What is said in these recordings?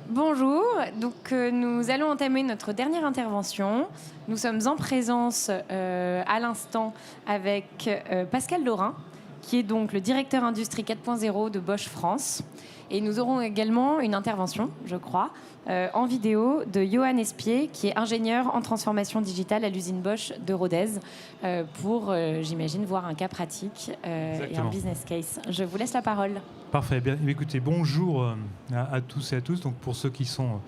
Bonjour, donc nous allons entamer notre dernière intervention. Nous sommes en présence à l'instant avec Pascal Laurin, qui est donc le directeur industrie 4.0 de Bosch France. Et nous aurons également une intervention, je crois, en vidéo de Johan Espier, qui est ingénieur en transformation digitale à l'usine Bosch de Rodez, pour, j'imagine, voir un cas pratique et un business case. Je vous laisse la parole. Parfait. Bien, écoutez, bonjour à tous et à tous. Donc pour ceux qui sont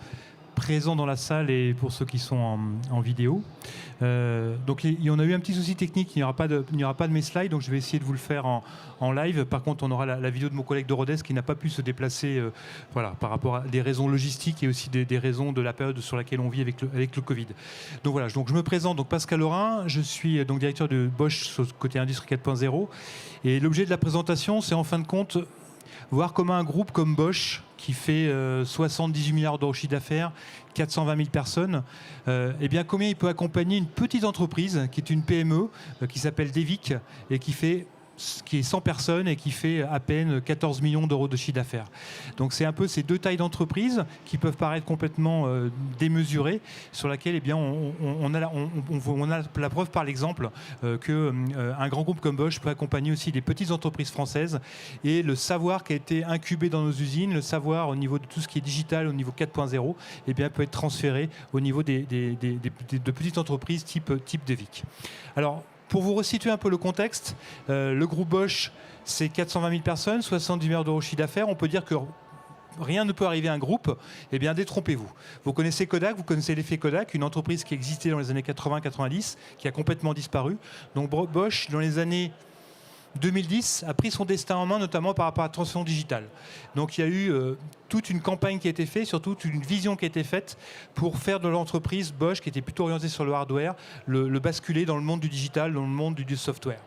présents dans la salle et pour ceux qui sont en vidéo. Donc on a eu un petit souci technique, il n'y aura pas de mes slides, donc je vais essayer de vous le faire en live. Par contre, on aura la vidéo de mon collègue de Rodez qui n'a pas pu se déplacer voilà, par rapport à des raisons logistiques et aussi des raisons de la période sur laquelle on vit avec le Covid. Donc voilà, donc je me présente, donc Pascal Laurin, je suis donc directeur de Bosch côté Industrie 4.0 et l'objet de la présentation, c'est en fin de compte voir comment un groupe comme Bosch, qui fait 78 milliards d'euros de chiffre d'affaires, 420 000 personnes, eh bien, combien il peut accompagner une petite entreprise qui est une PME, qui s'appelle Devic, et qui est 100 personnes et qui fait à peine 14 millions d'euros de chiffre d'affaires. Donc c'est un peu ces deux tailles d'entreprise qui peuvent paraître complètement démesurées, sur laquelle eh bien, on a la preuve par l'exemple qu'un grand groupe comme Bosch peut accompagner aussi des petites entreprises françaises, et le savoir qui a été incubé dans nos usines, le savoir au niveau de tout ce qui est digital, au niveau 4.0, eh bien, peut être transféré au niveau de petites entreprises type Devic. Alors, pour vous resituer un peu le contexte, le groupe Bosch, c'est 420 000 personnes, 70 milliards d'euros de chiffre d'affaires. On peut dire que rien ne peut arriver à un groupe. Eh bien, détrompez-vous. Vous connaissez Kodak, vous connaissez l'effet Kodak, une entreprise qui existait dans les années 80-90, qui a complètement disparu. Donc Bosch, dans les années 2010, a pris son destin en main, notamment par rapport à la transformation digitale. Donc il y a eu toute une campagne qui a été faite, surtout toute une vision qui a été faite pour faire de l'entreprise Bosch, qui était plutôt orientée sur le hardware, le basculer dans le monde du digital, dans le monde du software.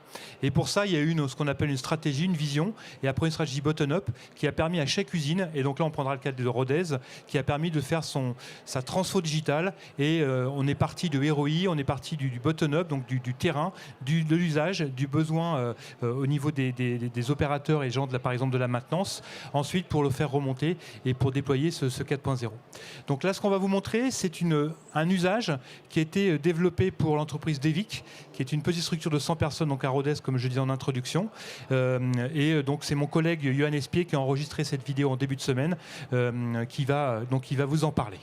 Et pour ça, il y a eu ce qu'on appelle une stratégie, une vision, et après une stratégie bottom-up qui a permis à chaque usine, et donc là on prendra le cas de Rodez, qui a permis de faire sa transfo digitale, et on est parti de ROI, on est parti du bottom-up, donc du terrain, de l'usage, du besoin au niveau des opérateurs et gens, par exemple, de la maintenance, ensuite pour le faire remonter et pour déployer ce 4.0. Donc là, ce qu'on va vous montrer, c'est un usage qui a été développé pour l'entreprise Devic, qui est une petite structure de 100 personnes, donc à Rodez, comme je disais en introduction. Et donc c'est mon collègue Johan Espier qui a enregistré cette vidéo en début de semaine, qui va vous en parler.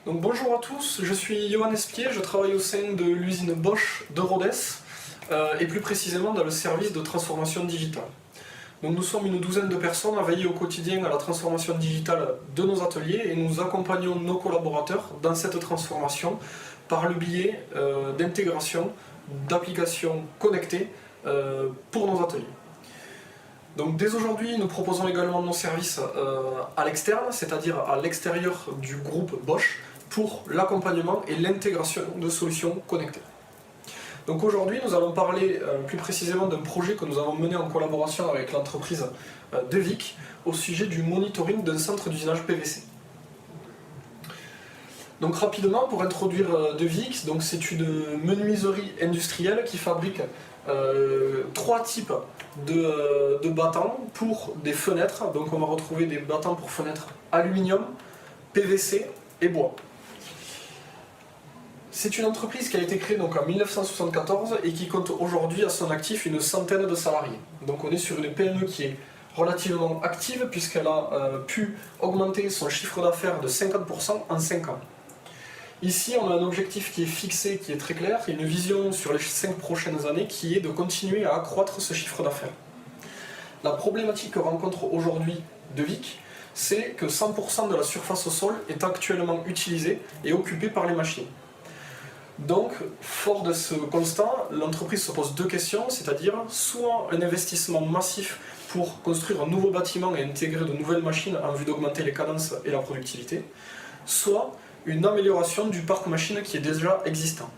Donc bonjour à tous, je suis Johan Espier, je travaille au sein de l'usine Bosch de Rodez, et plus précisément dans le service de transformation digitale. Donc nous sommes une douzaine de personnes à veiller au quotidien à la transformation digitale de nos ateliers, et nous accompagnons nos collaborateurs dans cette transformation par le biais d'intégration d'applications connectées pour nos ateliers. Donc dès aujourd'hui, nous proposons également nos services à l'externe, c'est-à-dire à l'extérieur du groupe Bosch, pour l'accompagnement et l'intégration de solutions connectées. Donc aujourd'hui, nous allons parler plus précisément d'un projet que nous avons mené en collaboration avec l'entreprise Devic au sujet du monitoring d'un centre d'usinage PVC. Donc rapidement, pour introduire Devic, c'est une menuiserie industrielle qui fabrique 3 types de battants pour des fenêtres. Donc on va retrouver des battants pour fenêtres aluminium, PVC et bois. C'est une entreprise qui a été créée en 1974 et qui compte aujourd'hui à son actif une centaine de salariés. Donc on est sur une PME qui est relativement active puisqu'elle a pu augmenter son chiffre d'affaires de 50% en 5 ans. Ici, on a un objectif qui est fixé, qui est très clair, et une vision sur les 5 prochaines années qui est de continuer à accroître ce chiffre d'affaires. La problématique que rencontre aujourd'hui Devic, c'est que 100% de la surface au sol est actuellement utilisée et occupée par les machines. Donc, fort de ce constat, l'entreprise se pose 2 questions, c'est-à-dire soit un investissement massif pour construire un nouveau bâtiment et intégrer de nouvelles machines en vue d'augmenter les cadences et la productivité, soit une amélioration du parc machine qui est déjà existant.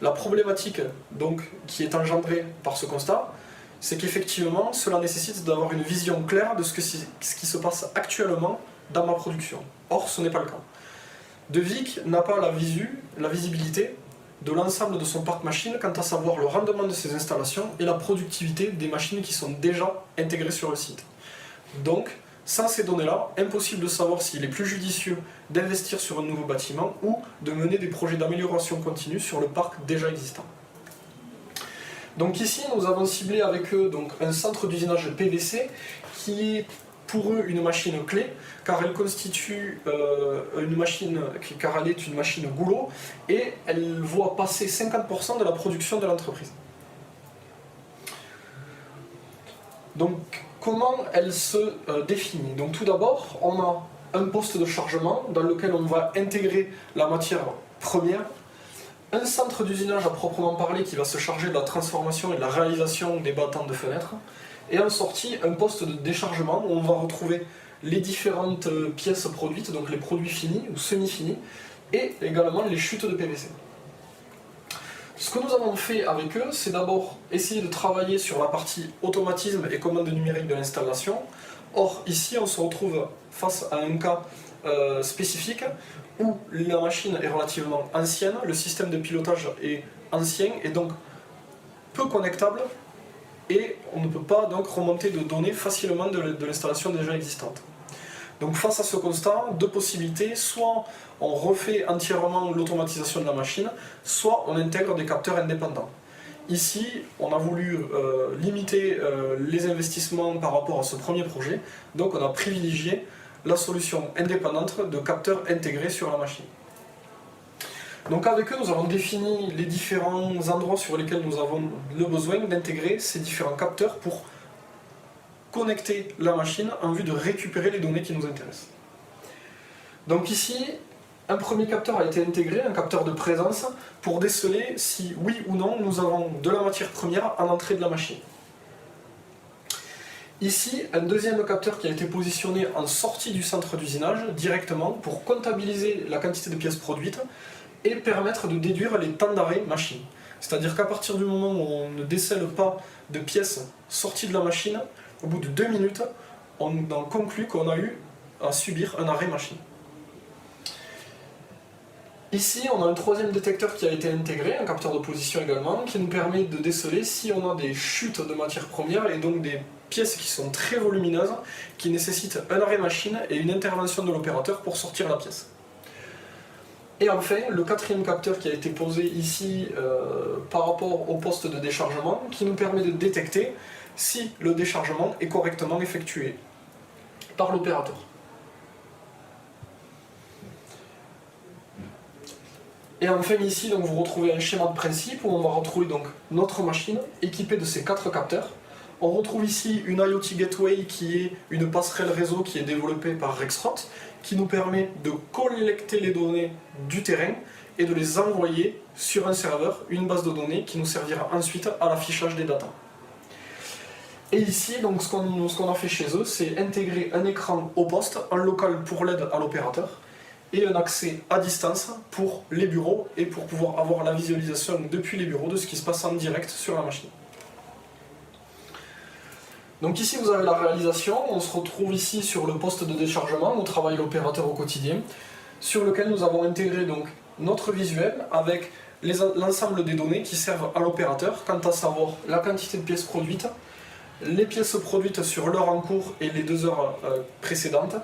La problématique donc, qui est engendrée par ce constat, c'est qu'effectivement, cela nécessite d'avoir une vision claire de ce qui se passe actuellement dans ma production. Or, ce n'est pas le cas. Devic n'a pas la visibilité de l'ensemble de son parc machine quant à savoir le rendement de ses installations et la productivité des machines qui sont déjà intégrées sur le site. Donc, sans ces données-là, impossible de savoir s'il est plus judicieux d'investir sur un nouveau bâtiment ou de mener des projets d'amélioration continue sur le parc déjà existant. Donc ici, nous avons ciblé avec eux donc, un centre d'usinage PVC qui est pour eux une machine clé, car elle constitue car elle est une machine goulot et elle voit passer 50% de la production de l'entreprise. Donc, comment elle se définit? Donc, tout d'abord, on a un poste de chargement dans lequel on va intégrer la matière première, un centre d'usinage à proprement parler qui va se charger de la transformation et de la réalisation des battants de fenêtres, et en sortie, un poste de déchargement où on va retrouver les différentes pièces produites, donc les produits finis ou semi-finis, et également les chutes de PVC. Ce que nous avons fait avec eux, c'est d'abord essayer de travailler sur la partie automatisme et commande numérique de l'installation. Or, ici, on se retrouve face à un cas spécifique où la machine est relativement ancienne, le système de pilotage est ancien et donc peu connectable, et on ne peut pas donc remonter de données facilement de l'installation déjà existante. Donc face à ce constat, deux possibilités, soit on refait entièrement l'automatisation de la machine, soit on intègre des capteurs indépendants. Ici, on a voulu limiter les investissements par rapport à ce premier projet, donc on a privilégié la solution indépendante de capteurs intégrés sur la machine. Donc avec eux, nous avons défini les différents endroits sur lesquels nous avons le besoin d'intégrer ces différents capteurs pour connecter la machine en vue de récupérer les données qui nous intéressent. Donc ici, un premier capteur a été intégré, un capteur de présence, pour déceler si oui ou non nous avons de la matière première à l'entrée de la machine. Ici, un deuxième capteur qui a été positionné en sortie du centre d'usinage directement pour comptabiliser la quantité de pièces produites et permettre de déduire les temps d'arrêt machine. C'est-à-dire qu'à partir du moment où on ne décèle pas de pièces sorties de la machine, au bout de 2 minutes, on en conclut qu'on a eu à subir un arrêt machine. Ici, on a un troisième détecteur qui a été intégré, un capteur de position également, qui nous permet de déceler si on a des chutes de matières premières et donc des pièces qui sont très volumineuses, qui nécessitent un arrêt machine et une intervention de l'opérateur pour sortir la pièce. Et enfin, le quatrième capteur qui a été posé ici par rapport au poste de déchargement, qui nous permet de détecter si le déchargement est correctement effectué par l'opérateur. Et enfin ici, donc, vous retrouvez un schéma de principe où on va retrouver donc, notre machine équipée de ces 4 capteurs. On retrouve ici une IoT Gateway qui est une passerelle réseau qui est développée par Rexroth, qui nous permet de collecter les données du terrain et de les envoyer sur un serveur, une base de données qui nous servira ensuite à l'affichage des datas. Et ici, donc, ce qu'on a fait chez eux, c'est intégrer un écran au poste, un local pour l'aide à l'opérateur, et un accès à distance pour les bureaux et pour pouvoir avoir la visualisation depuis les bureaux de ce qui se passe en direct sur la machine. Donc ici vous avez la réalisation, on se retrouve ici sur le poste de déchargement où travaille l'opérateur au quotidien, sur lequel nous avons intégré donc notre visuel avec l'ensemble des données qui servent à l'opérateur, quant à savoir la quantité de pièces produites, les pièces produites sur l'heure en cours et les 2 heures précédentes,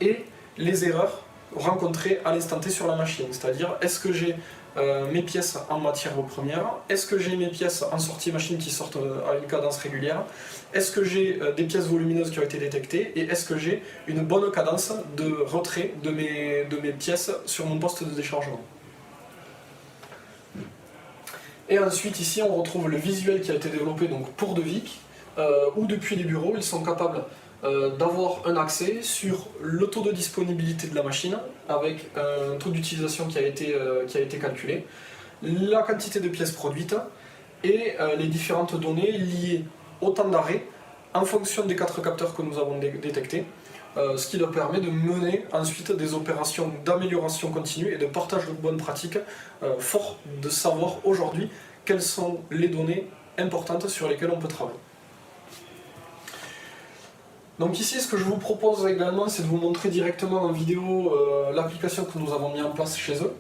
et les erreurs rencontrées à l'instant T sur la machine, c'est-à-dire est-ce que j'ai mes pièces en matière première, est-ce que j'ai mes pièces en sortie machine qui sortent à une cadence régulière, est-ce que j'ai des pièces volumineuses qui ont été détectées, et est-ce que j'ai une bonne cadence de retrait de mes pièces sur mon poste de déchargement. Et ensuite ici on retrouve le visuel qui a été développé donc, pour Devic, où depuis les bureaux ils sont capables d'avoir un accès sur le taux de disponibilité de la machine avec un taux d'utilisation qui a été calculé, la quantité de pièces produites et les différentes données liées au temps d'arrêt en fonction des 4 capteurs que nous avons détectés, ce qui leur permet de mener ensuite des opérations d'amélioration continue et de partage de bonnes pratiques, fort de savoir aujourd'hui quelles sont les données importantes sur lesquelles on peut travailler. Donc ici, ce que je vous propose également, c'est de vous montrer directement en vidéo l'application que nous avons mis en place chez eux.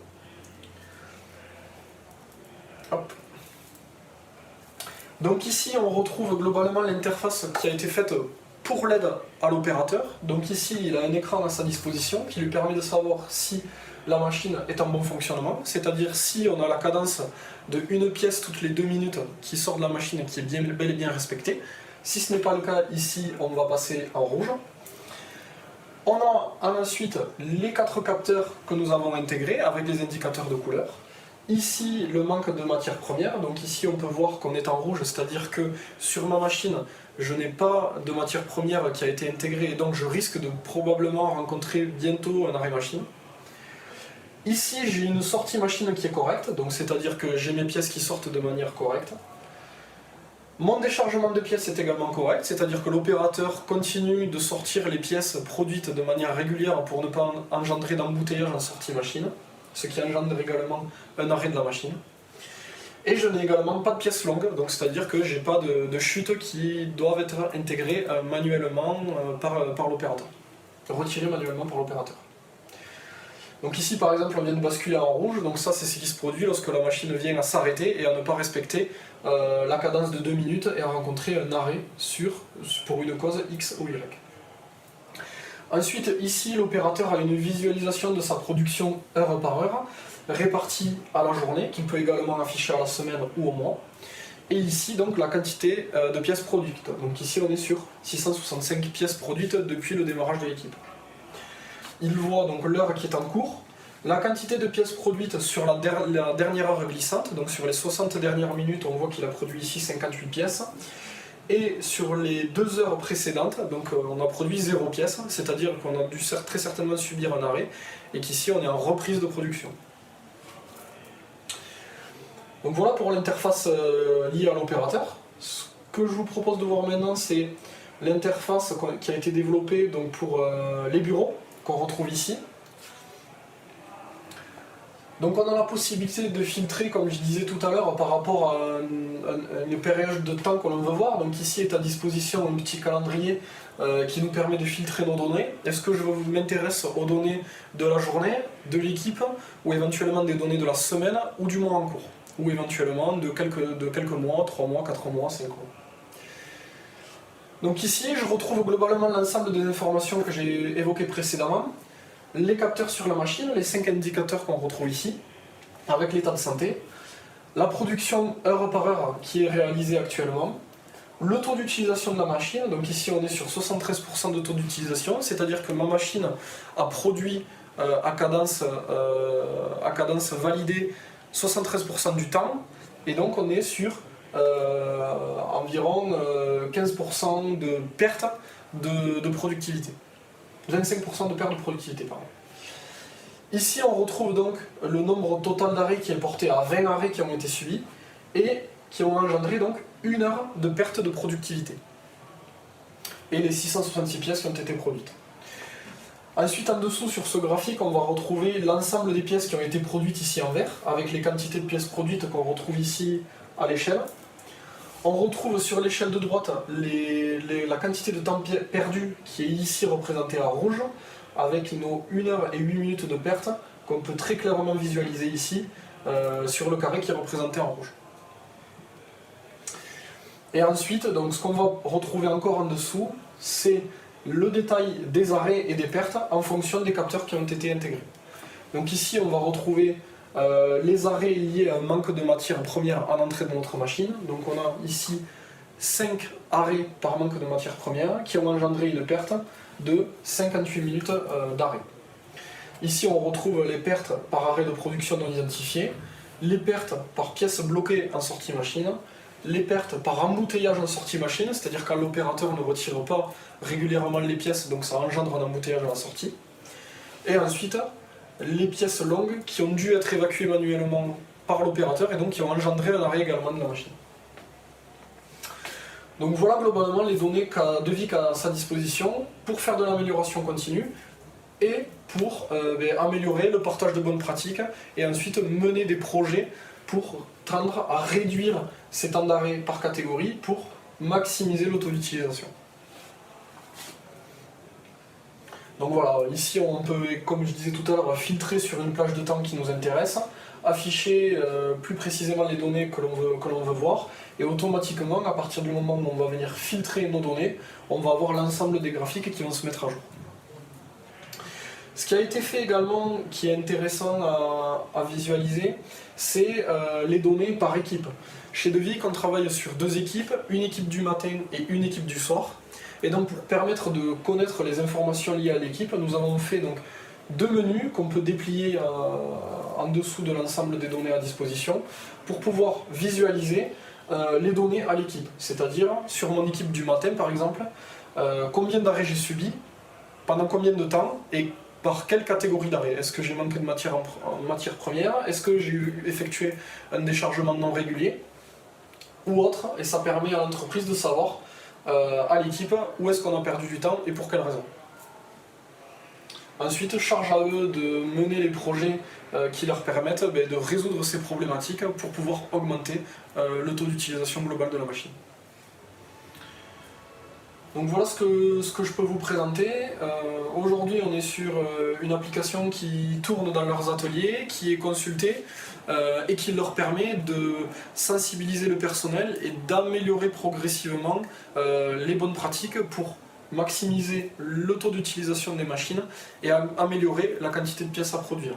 Hop. Donc ici, on retrouve globalement l'interface qui a été faite pour l'aide à l'opérateur. Donc ici, il a un écran à sa disposition qui lui permet de savoir si la machine est en bon fonctionnement, c'est-à-dire si on a la cadence de une pièce toutes les 2 minutes qui sort de la machine et qui est bel et bien respectée. Si ce n'est pas le cas, ici, on va passer en rouge. On a ensuite les 4 capteurs que nous avons intégrés avec les indicateurs de couleur. Ici, le manque de matière première, donc ici on peut voir qu'on est en rouge, c'est-à-dire que sur ma machine, je n'ai pas de matière première qui a été intégrée et donc je risque de probablement rencontrer bientôt un arrêt machine. Ici, j'ai une sortie machine qui est correcte, donc c'est-à-dire que j'ai mes pièces qui sortent de manière correcte. Mon déchargement de pièces est également correct, c'est-à-dire que l'opérateur continue de sortir les pièces produites de manière régulière pour ne pas engendrer d'embouteillage en sortie machine, ce qui engendre également un arrêt de la machine. Et je n'ai également pas de pièces longues, donc c'est-à-dire que je n'ai pas de chutes qui doivent être intégrées manuellement par l'opérateur, retirées manuellement par l'opérateur. Donc ici par exemple on vient de basculer en rouge, donc ça c'est ce qui se produit lorsque la machine vient à s'arrêter et à ne pas respecter la cadence de 2 minutes et à rencontrer un arrêt pour une cause X ou Y. Ensuite ici l'opérateur a une visualisation de sa production heure par heure, répartie à la journée, qu'il peut également afficher à la semaine ou au mois. Et ici donc la quantité de pièces produites. Donc ici on est sur 665 pièces produites depuis le démarrage de l'équipe. Il voit donc l'heure qui est en cours, la quantité de pièces produites sur la dernière heure glissante, donc sur les 60 dernières minutes, on voit qu'il a produit ici 58 pièces, et sur les 2 heures précédentes, donc on a produit 0 pièce, c'est-à-dire qu'on a dû très certainement subir un arrêt, et qu'ici on est en reprise de production. Donc voilà pour l'interface liée à l'opérateur. Ce que je vous propose de voir maintenant, c'est l'interface qui a été développée donc, pour les bureaux, qu'on retrouve ici. Donc on a la possibilité de filtrer, comme je disais tout à l'heure, par rapport à une période de temps que l'on veut voir. Donc ici est à disposition un petit calendrier qui nous permet de filtrer nos données. Est-ce que je m'intéresse aux données de la journée, de l'équipe, ou éventuellement des données de la semaine ou du mois en cours, ou éventuellement de quelques mois, 3 mois, 4 mois, 5 mois. Donc ici, je retrouve globalement l'ensemble des informations que j'ai évoquées précédemment, les capteurs sur la machine, les 5 indicateurs qu'on retrouve ici, avec l'état de santé, la production heure par heure qui est réalisée actuellement, le taux d'utilisation de la machine, donc ici on est sur 73% de taux d'utilisation, c'est-à-dire que ma machine a produit à cadence validée 73% du temps, et donc on est sur environ 15% de perte de productivité. 25% de perte de productivité, pardon. Ici, on retrouve donc le nombre total d'arrêts qui est porté à 20 arrêts qui ont été subis et qui ont engendré donc 1 heure de perte de productivité. Et les 666 pièces qui ont été produites. Ensuite, en dessous, sur ce graphique, on va retrouver l'ensemble des pièces qui ont été produites ici en vert, avec les quantités de pièces produites qu'on retrouve ici à l'échelle. On retrouve sur l'échelle de droite la quantité de temps perdu qui est ici représentée en rouge, avec nos 1 heure et 8 minutes de perte qu'on peut très clairement visualiser ici sur le carré qui est représenté en rouge. Et ensuite, donc, ce qu'on va retrouver encore en dessous, c'est le détail des arrêts et des pertes en fonction des capteurs qui ont été intégrés. Donc ici, on va retrouver les arrêts liés à un manque de matière première en entrée de notre machine. Donc on a ici 5 arrêts par manque de matière première qui ont engendré une perte de 58 minutes d'arrêt. Ici on retrouve les pertes par arrêt de production non identifié, les pertes par pièce bloquée en sortie machine, les pertes par embouteillage en sortie machine, c'est-à-dire quand l'opérateur ne retire pas régulièrement les pièces, donc ça engendre un embouteillage à la sortie. Et ensuite, les pièces longues qui ont dû être évacuées manuellement par l'opérateur et donc qui ont engendré un arrêt également de la machine. Donc voilà globalement les données de vie qu'a à sa disposition pour faire de l'amélioration continue et pour améliorer le partage de bonnes pratiques et ensuite mener des projets pour tendre à réduire ces temps d'arrêt par catégorie pour maximiser l'auto-utilisation. Donc voilà, ici on peut, comme je disais tout à l'heure, filtrer sur une plage de temps qui nous intéresse, afficher plus précisément les données que l'on veut voir, et automatiquement, à partir du moment où on va venir filtrer nos données, on va avoir l'ensemble des graphiques qui vont se mettre à jour. Ce qui a été fait également, qui est intéressant à visualiser, c'est les données par équipe. Chez Devic, on travaille sur 2 équipes, une équipe du matin et une équipe du soir. Et donc pour permettre de connaître les informations liées à l'équipe, nous avons fait donc 2 menus qu'on peut déplier en dessous de l'ensemble des données à disposition pour pouvoir visualiser les données à l'équipe. C'est-à-dire, sur mon équipe du matin par exemple, combien d'arrêts j'ai subi, pendant combien de temps et par quelle catégorie d'arrêt. Est-ce que j'ai manqué de matière en matière première? Est-ce que j'ai effectué un déchargement non régulier ou autre? Et ça permet à l'entreprise de savoir, à l'équipe, où est-ce qu'on a perdu du temps et pour quelle raison. Ensuite, charge à eux de mener les projets qui leur permettent de résoudre ces problématiques pour pouvoir augmenter le taux d'utilisation global de la machine. Donc voilà ce que je peux vous présenter. Aujourd'hui, on est sur une application qui tourne dans leurs ateliers, qui est consultée et qui leur permet de sensibiliser le personnel et d'améliorer progressivement les bonnes pratiques pour maximiser le taux d'utilisation des machines et améliorer la quantité de pièces à produire.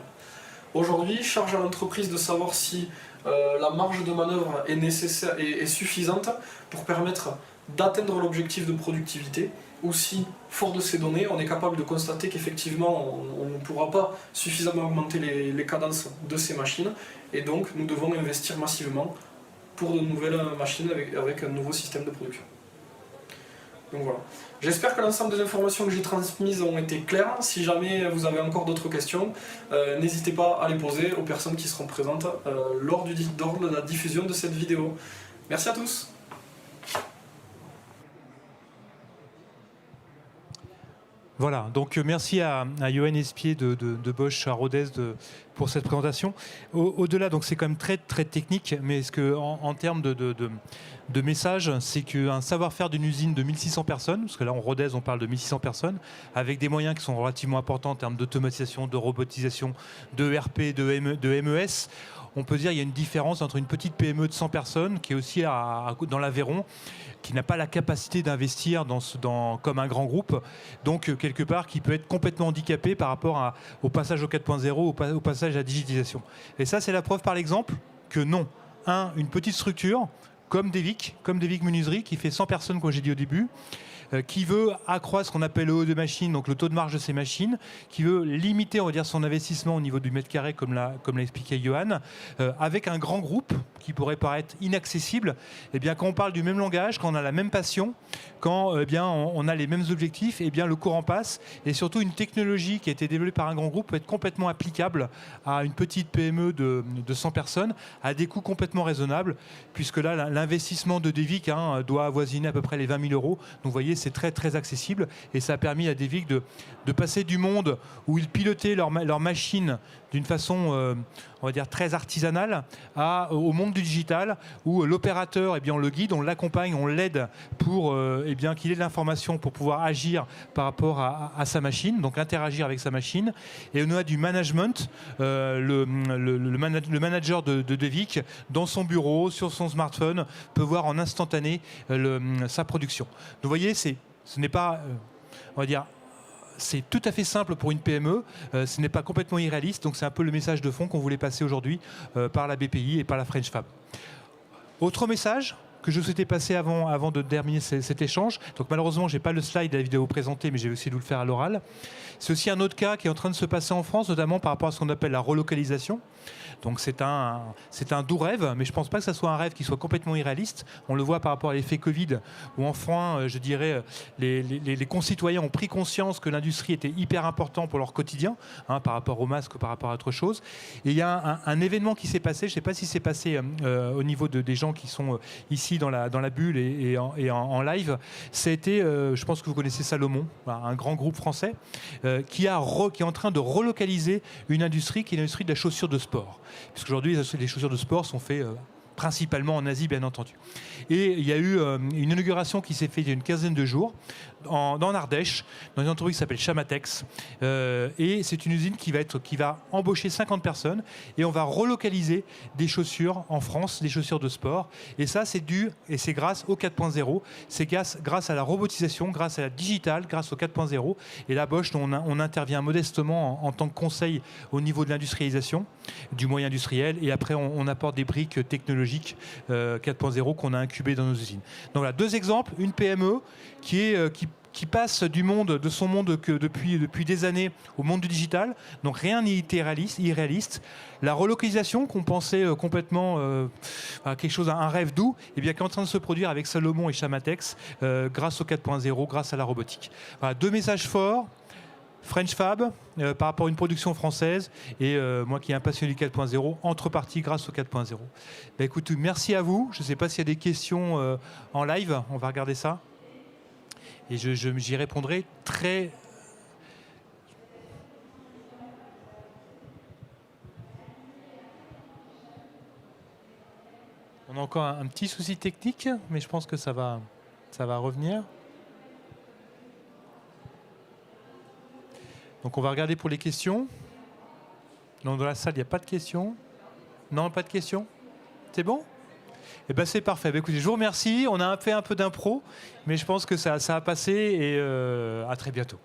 Aujourd'hui, charge à l'entreprise de savoir si la marge de manœuvre est nécessaire et suffisante pour permettre d'atteindre l'objectif de productivité, ou si, fort de ces données, on est capable de constater qu'effectivement on ne pourra pas suffisamment augmenter les cadences de ces machines, et donc nous devons investir massivement pour de nouvelles machines avec un nouveau système de production. Donc voilà. J'espère que l'ensemble des informations que j'ai transmises ont été claires. Si jamais vous avez encore d'autres questions, n'hésitez pas à les poser aux personnes qui seront présentes lors de la diffusion de cette vidéo. Merci à tous. Voilà, donc merci à Johan Espier de Bosch à Rodez pour cette présentation. Au-delà, donc c'est quand même très très technique, mais ce que en termes de message, c'est qu'un savoir-faire d'une usine de 1600 personnes, parce que là en Rodez on parle de 1600 personnes, avec des moyens qui sont relativement importants en termes d'automatisation, de robotisation, de ERP, de MES, on peut dire qu'il y a une différence entre une petite PME de 100 personnes qui est aussi dans l'Aveyron, qui n'a pas la capacité d'investir comme un grand groupe, donc quelque part qui peut être complètement handicapé par rapport au passage au 4.0, au passage à la digitalisation. Et ça, c'est la preuve par l'exemple que non. Une petite structure comme Devic Menuiserie, qui fait 100 personnes, comme j'ai dit au début, qui veut accroître ce qu'on appelle le haut de machine, donc le taux de marge de ses machines, qui veut limiter, on va dire, son investissement au niveau du mètre carré, comme l'a expliqué Johan, avec un grand groupe qui pourrait paraître inaccessible. Eh bien, quand on parle du même langage, quand on a la même passion, quand on a les mêmes objectifs, eh bien, le courant passe. Et surtout, une technologie qui a été développée par un grand groupe peut être complètement applicable à une petite PME de 100 personnes, à des coûts complètement raisonnables, puisque là, l'investissement de Devic doit avoisiner à peu près les 20 000 €. Donc, vous voyez, c'est très très accessible et ça a permis à Devic de passer du monde où ils pilotaient leur machine d'une façon, on va dire, très artisanale au monde du digital où l'opérateur, on le guide, on l'accompagne, on l'aide pour qu'il ait de l'information pour pouvoir agir par rapport à sa machine, donc interagir avec sa machine. Et on a du management, le manager de Devic, dans son bureau, sur son smartphone, peut voir en instantané sa production. Donc vous voyez, ce n'est pas, on va dire, c'est tout à fait simple pour une PME, ce n'est pas complètement irréaliste, donc c'est un peu le message de fond qu'on voulait passer aujourd'hui par la BPI et par la French Fab. Autre message que je souhaitais passer avant de terminer cet échange, donc malheureusement je n'ai pas le slide de la vidéo présentée, mais j'ai essayé de vous le faire à l'oral. C'est aussi un autre cas qui est en train de se passer en France, notamment par rapport à ce qu'on appelle la relocalisation. Donc c'est un doux rêve, mais je ne pense pas que ça soit un rêve qui soit complètement irréaliste. On le voit par rapport à l'effet Covid, où enfin, je dirais, les concitoyens ont pris conscience que l'industrie était hyper important pour leur quotidien, par rapport aux masques, par rapport à autre chose. Et il y a un événement qui s'est passé, je ne sais pas si c'est passé au niveau des gens qui sont ici dans la bulle et en live. C'était, je pense que vous connaissez Salomon, un grand groupe français, qui est en train de relocaliser une industrie qui est l'industrie de la chaussure de sport. Puisqu'aujourd'hui, les chaussures de sport sont faites principalement en Asie, bien entendu. Et il y a eu une inauguration qui s'est faite il y a une quinzaine de jours dans l'Ardèche, dans une entreprise qui s'appelle Chamatex. Et c'est une usine qui va embaucher 50 personnes et on va relocaliser des chaussures en France, des chaussures de sport. Et ça, c'est grâce au 4.0. C'est grâce à la robotisation, grâce à la digitale, grâce au 4.0. Et là, Bosch, on intervient modestement en tant que conseil au niveau de l'industrialisation, du moyen industriel. Et après, on apporte des briques technologiques 4.0 qu'on a incubées dans nos usines. Donc voilà, 2 exemples. Une PME qui passe de son monde que depuis des années au monde du digital. Donc rien n'est irréaliste. La relocalisation qu'on pensait complètement à quelque chose, un rêve doux, et bien qui est en train de se produire avec Salomon et Chamatex grâce au 4.0, grâce à la robotique. Voilà, 2 messages forts. French Fab par rapport à une production française et moi qui est un passionné du 4.0, entre parties grâce au 4.0. Ben, écoute, merci à vous. Je ne sais pas s'il y a des questions en live. On va regarder ça. Et j'y répondrai très... On a encore un petit souci technique, mais je pense que ça va revenir. Donc on va regarder pour les questions. Donc dans la salle, il n'y a pas de questions. Non, pas de questions. C'est bon ? Eh ben c'est parfait. Ben, écoutez, je vous remercie. On a fait un peu d'impro, mais je pense que ça a passé et à très bientôt.